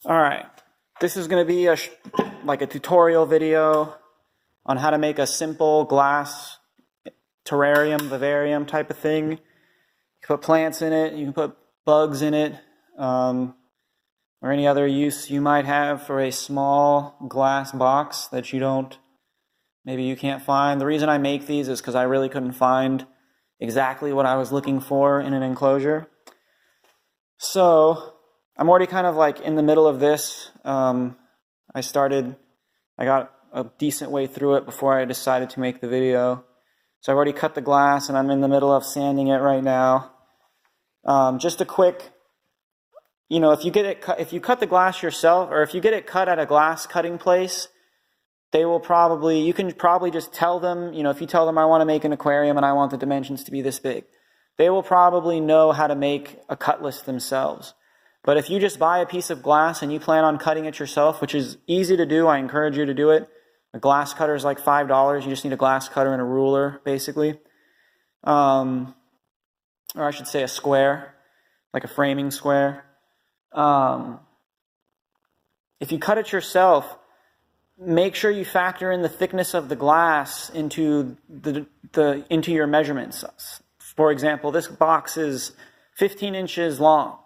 All right, this is going to be like a tutorial video on how to make a simple glass terrarium, vivarium type of thing. You can put plants in it, you can put bugs in it, or any other use you might have for a small glass box that maybe you can't find. The reason I make these is because I really couldn't find exactly what I was looking for in an enclosure. So I'm already kind of like in the middle of this. I got a decent way through it before I decided to make the video. So I've already cut the glass and I'm in the middle of sanding it right now. Just a quick, if you cut the glass yourself, or if you get it cut at a glass cutting place, you can probably just tell them, if you tell them I want to make an aquarium and I want the dimensions to be this big, they will probably know how to make a cut list themselves. But if you just buy a piece of glass and you plan on cutting it yourself, which is easy to do, I encourage you to do it. A glass cutter is like $5. You just need a glass cutter and a ruler, basically. Or I should say a square, like a framing square. If you cut it yourself, make sure you factor in the thickness of the glass into your measurements. For example, this box is 15 inches long.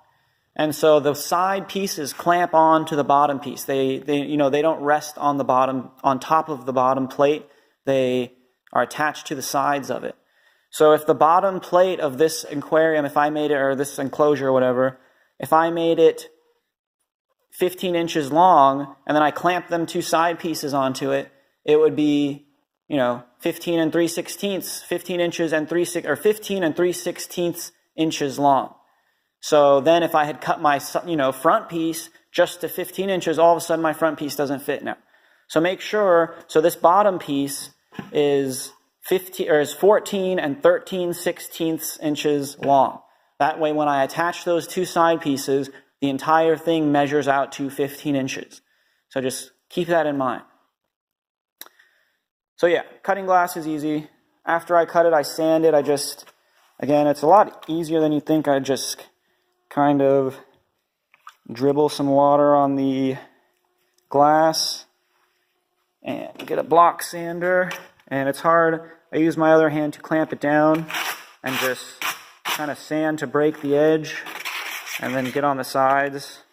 And so the side pieces clamp on to the bottom piece. They don't rest on the bottom, on top of the bottom plate. They are attached to the sides of it. So if the bottom plate of this aquarium, or this enclosure or whatever, if I made it 15 inches long and then I clamped them two side pieces onto it, it would be, 15 and 3/16, 15 inches and 15 and 3/16 inches long. So then if I had cut my, front piece just to 15 inches, all of a sudden my front piece doesn't fit now. So make sure, so this bottom piece is 14 and 13/16 inches long. That way when I attach those two side pieces, the entire thing measures out to 15 inches. So just keep that in mind. So yeah, cutting glass is easy. After I cut it, I sand it. Again, it's a lot easier than you think. I just kind of dribble some water on the glass and get a block sander. And it's hard. I use my other hand to clamp it down and just kind of sand to break the edge and then get on the sides.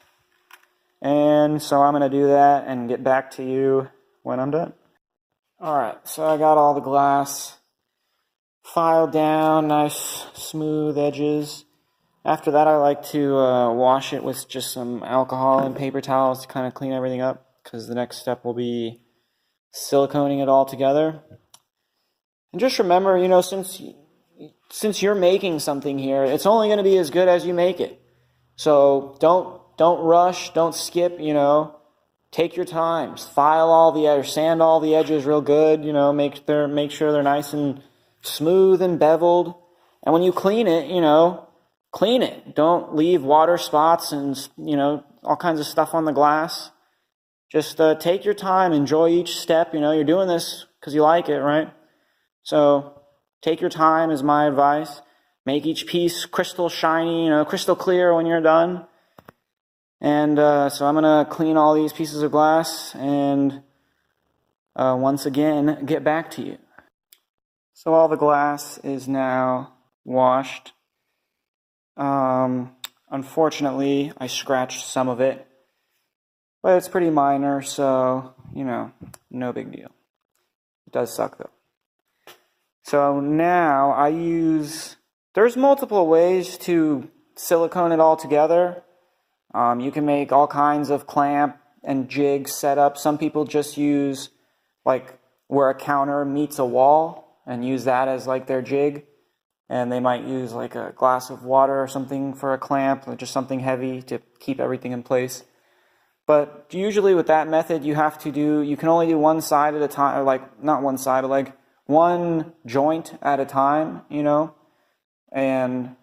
And so I'm going to do that and get back to you when I'm done. Alright, so I got all the glass filed down, nice smooth edges. After that, I like to wash it with just some alcohol and paper towels to kind of clean everything up, because the next step will be siliconing it all together. And just remember, since you're making something here, it's only going to be as good as you make it. So don't rush, don't skip, take your time. Sand all the edges real good, make sure they're nice and smooth and beveled. And when you clean it, clean it. Don't leave water spots and, all kinds of stuff on the glass. Just take your time, enjoy each step. You're doing this because you like it, right? So take your time is my advice. Make each piece crystal shiny, crystal clear when you're done. And so I'm going to clean all these pieces of glass and once again get back to you. So all the glass is now washed. Unfortunately, I scratched some of it, but it's pretty minor, so, no big deal. It does suck, though. So now there's multiple ways to silicone it all together. You can make all kinds of clamp and jig setups. Some people just use, where a counter meets a wall and use that as, their jig. And they might use a glass of water or something for a clamp, or just something heavy to keep everything in place. But usually with that method, you can only do one side at a time, or not one side, but one joint at a time, and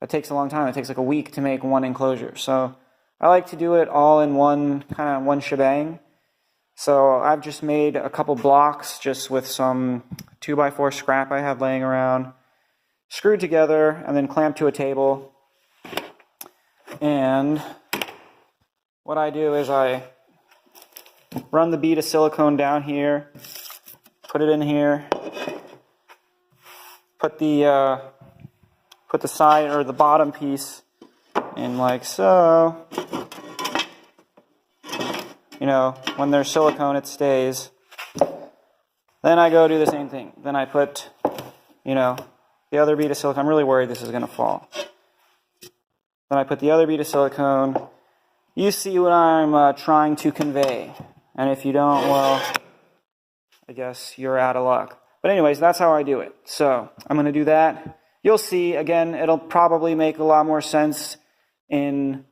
that takes a long time. It takes a week to make one enclosure. So I like to do it all in one shebang. So I've just made a couple blocks just with some 2x4 scrap I have laying around, screwed together and then clamped to a table. And what I do is I run the bead of silicone down here, put it in here, put the side or the bottom piece in like so. You know, when there's silicone, it stays. Then I go do the same thing. Then I put, you know, the other bead of silicone. I'm really worried this is going to fall. Then I put the other bead of silicone. You see what I'm trying to convey. And if you don't, well, I guess you're out of luck. But anyways, that's how I do it. So I'm going to do that. You'll see, again, it'll probably make a lot more sense in,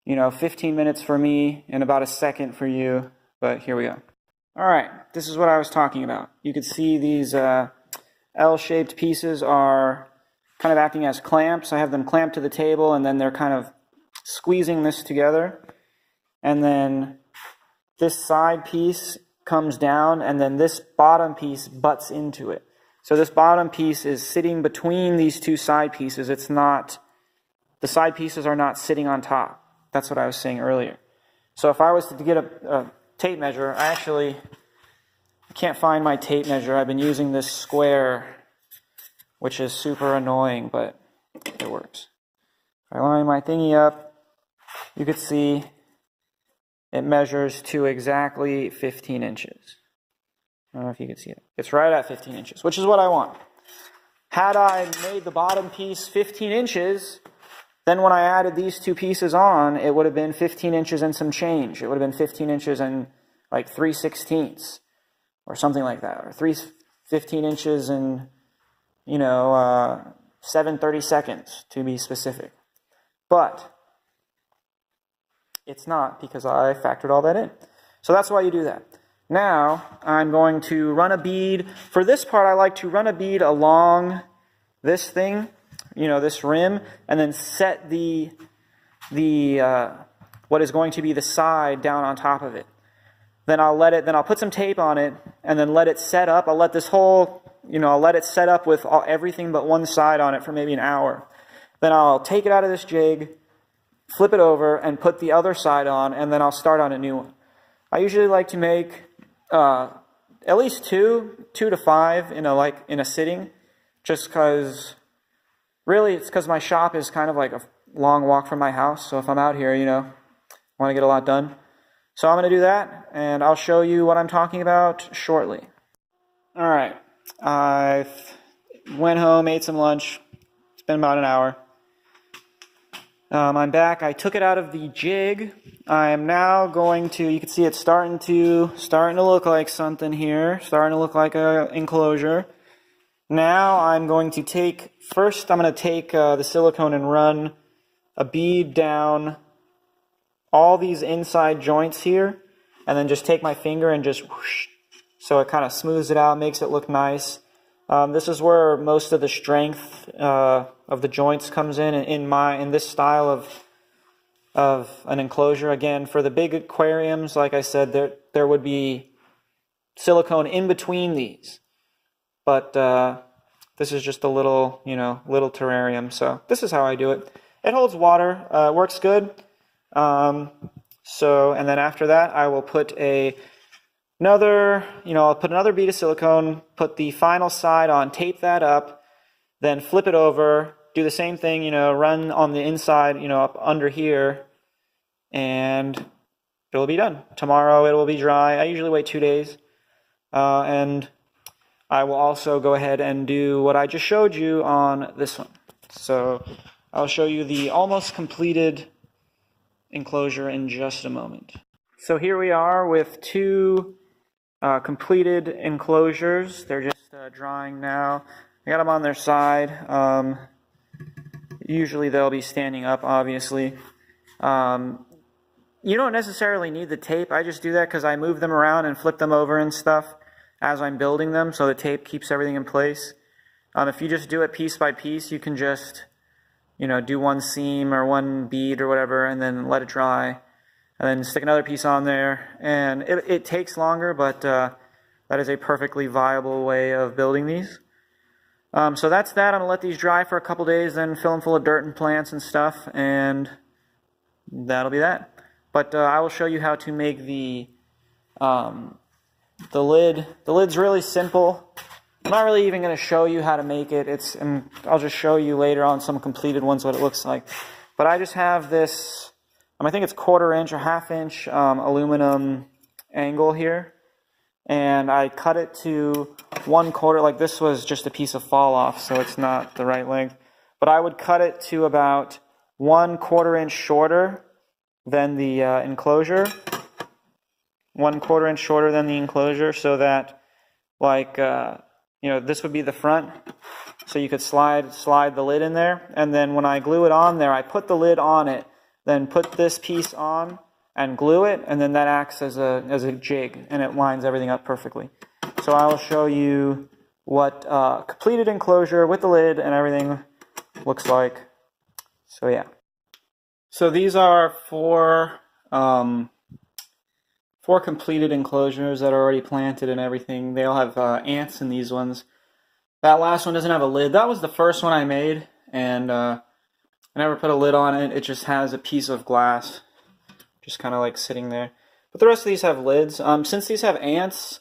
15 minutes for me and about a second for you. But here we go. All right, this is what I was talking about. You can see these L-shaped pieces are kind of acting as clamps. I have them clamped to the table, and then they're kind of squeezing this together. And then this side piece comes down, and then this bottom piece butts into it. So this bottom piece is sitting between these two side pieces. It's not, the side pieces are not sitting on top. That's what I was saying earlier. So if I was to get a tape measure, I can't find my tape measure. I've been using this square, which is super annoying, but it works. If I line my thingy up, you could see it measures to exactly 15 inches. I don't know if you can see it. It's right at 15 inches, which is what I want. Had I made the bottom piece 15 inches, then when I added these two pieces on, it would have been 15 inches and some change. It would have been 15 inches and like 3/16 or something like that, or 15 inches and 7/32 to be specific. But it's not, because I factored all that in. So that's why you do that. Now I'm going to run a bead. For this part, I like to run a bead along this thing, this rim, and then set the what is going to be the side down on top of it. Then I'll put some tape on it, and then let it set up. I'll let this whole, I'll let it set up with everything but one side on it for maybe an hour. Then I'll take it out of this jig, flip it over, and put the other side on, and then I'll start on a new one. I usually like to make at least two to five in a sitting, just because, really, it's because my shop is kind of like a long walk from my house. So if I'm out here, I want to get a lot done. So I'm going to do that, and I'll show you what I'm talking about shortly. All right, I went home, ate some lunch. It's been about an hour. I'm back. I took it out of the jig. I am now going to, you can see it's starting to look like something here, starting to look like an enclosure. Now I'm going to take the silicone and run a bead down all these inside joints here, and then just take my finger and just whoosh, so it kind of smooths it out, makes it look nice. This is where most of the strength of the joints comes in this style of an enclosure. Again, for the big aquariums, like I said, there would be silicone in between these, but this is just a little terrarium. So this is how I do it. It holds water, works good. And then after that, I will put I'll put another bead of silicone, put the final side on, tape that up, then flip it over, do the same thing, run on the inside, up under here, and it will be done. Tomorrow it will be dry. I usually wait 2 days. And I will also go ahead and do what I just showed you on this one. So I'll show you the almost completed enclosure in just a moment. So here we are with two completed enclosures. They're just drying now. I got them on their side. Usually they'll be standing up, obviously. You don't necessarily need the tape. I just do that because I move them around and flip them over and stuff as I'm building them, so the tape keeps everything in place. If you just do it piece by piece, you can just do one seam or one bead or whatever, and then let it dry, and then stick another piece on there. And it takes longer, but that is a perfectly viable way of building these. So that's that. I'm going to let these dry for a couple days, then fill them full of dirt and plants and stuff, and that'll be that. But I will show you how to make the lid. The lid's really simple. I'm not really even going to show you how to make it. And I'll just show you later on some completed ones what it looks like. But I just have this, I think it's 1/4 inch or 1/2 inch aluminum angle here. And I cut it to 1/4, like this was just a piece of fall off, so it's not the right length. But I would cut it to about 1/4 inch shorter than the enclosure. 1/4 inch shorter than the enclosure, so that, like, this would be the front. So you could slide the lid in there. And then when I glue it on there, I put the lid on it, then put this piece on and glue it, and then that acts as a jig, and it lines everything up perfectly. So I will show you what completed enclosure with the lid and everything looks like. So yeah. So these are four completed enclosures that are already planted and everything. They all have ants in these ones. That last one doesn't have a lid. That was the first one I made, and I never put a lid on it. It just has a piece of glass just kind of like sitting there. But the rest of these have lids. Since these have ants,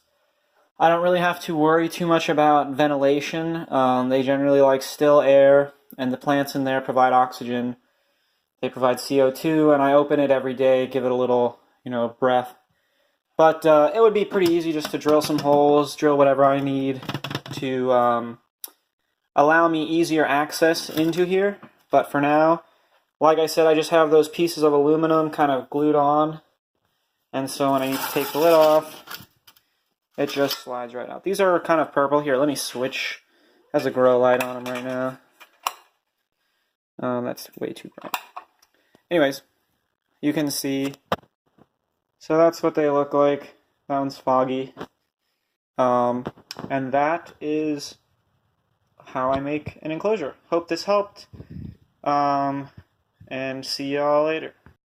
I don't really have to worry too much about ventilation. They generally like still air, and the plants in there provide oxygen. They provide CO2, and I open it every day, give it a little, breath. But it would be pretty easy just to drill some holes, drill whatever I need to allow me easier access into here. But for now, like I said, I just have those pieces of aluminum kind of glued on, and so when I need to take the lid off, it just slides right out. These are kind of purple. Here, let me switch. It has a grow light on them right now. That's way too bright. Anyways, you can see. So that's what they look like. That one's foggy. And that is how I make an enclosure. Hope this helped. And see y'all later.